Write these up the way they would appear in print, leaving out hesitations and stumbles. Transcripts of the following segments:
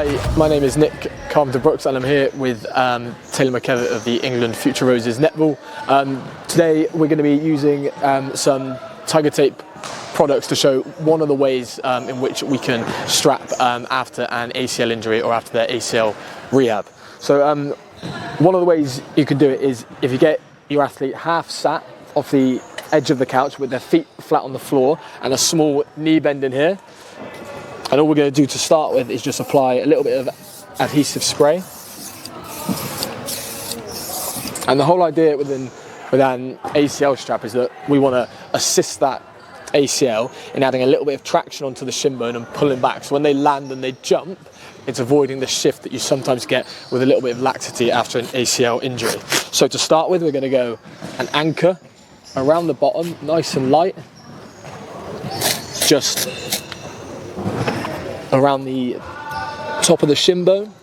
Hi, my name is Nick Carpenter-Brooks and I'm here with Taylor McKevitt of the England Future Roses Netball. Today we're going to be using some tiger tape products to show one of the ways in which we can strap after an ACL injury or after their ACL rehab. So one of the ways you can do it is if you get your athlete half sat off the edge of the couch with their feet flat on the floor and a small knee bend in here. And all we're going to do to start with is just apply a little bit of adhesive spray. And the whole idea with an ACL strap is that we want to assist that ACL in adding a little bit of traction onto the shin bone and pulling back. So when they land and they jump, it's avoiding the shift that you sometimes get with a little bit of laxity after an ACL injury. So to start with, we're going to go an anchor around the bottom, nice and light, just around the top of the shin bone.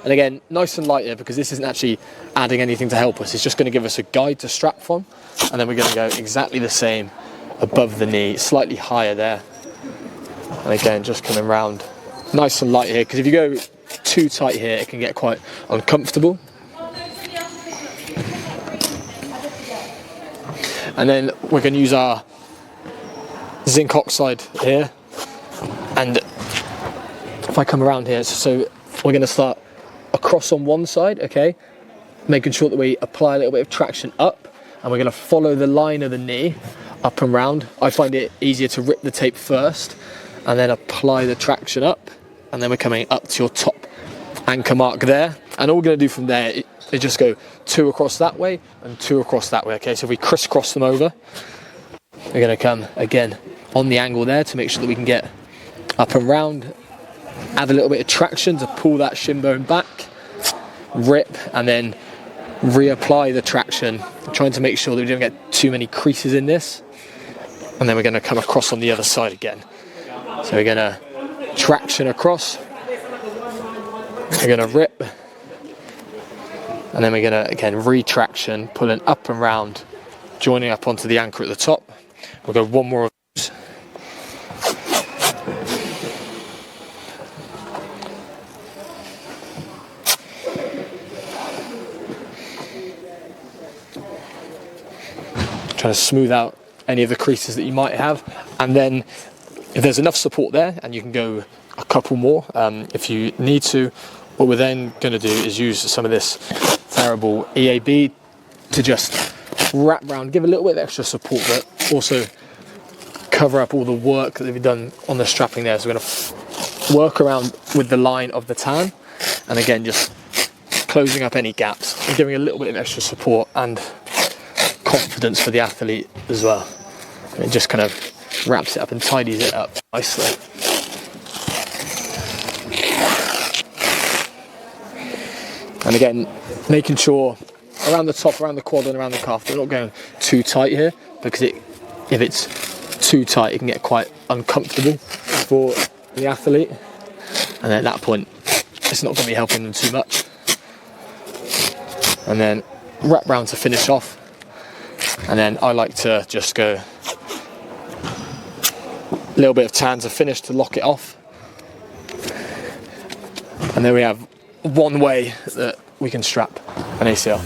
And again, nice and light here because this isn't actually adding anything to help us. It's just going to give us a guide to strap from. And then we're going to go exactly the same above the knee, slightly higher there. And again, just coming round nice and light here, because if you go too tight here, it can get quite uncomfortable. And then we're going to use our zinc oxide here. And if I come around here, so we're going to start across on one side, okay, making sure that we apply a little bit of traction up, and we're going to follow the line of the knee up and round. I find it easier to rip the tape first and then apply the traction up, and then we're coming up to your top anchor mark there. And all we're going to do from there is just go 2 across that way and 2 across that way, okay? So if we crisscross them over, we're going to come again on the angle there to make sure that we can get up and round, add a little bit of traction to pull that shin bone back, rip, and then reapply the traction, trying to make sure that we don't get too many creases in this. And then we're going to come across on the other side again. So we're going to traction across, we're going to rip, and then we're going to again retraction, pulling up and round, joining up onto the anchor at the top. We'll go one more of those. Trying to smooth out any of the creases that you might have, and then if there's enough support there, and you can go a couple more if you need to, what we're then going to do is use some of this variable EAB to just wrap around, give a little bit of extra support, but also cover up all the work that we've done on the strapping there. So we're going to work around with the line of the tan, and again just closing up any gaps and giving a little bit of extra support and confidence for the athlete as well. And it just kind of wraps it up and tidies it up nicely. And again, making sure around the top, around the quad and around the calf, we're not going too tight here, because if it's too tight, it can get quite uncomfortable for the athlete. And at that point, it's not going to be helping them too much. And then wrap round to finish off. And then I like to just go a little bit of tan to finish to lock it off. And then we have one way that we can strap an ACL.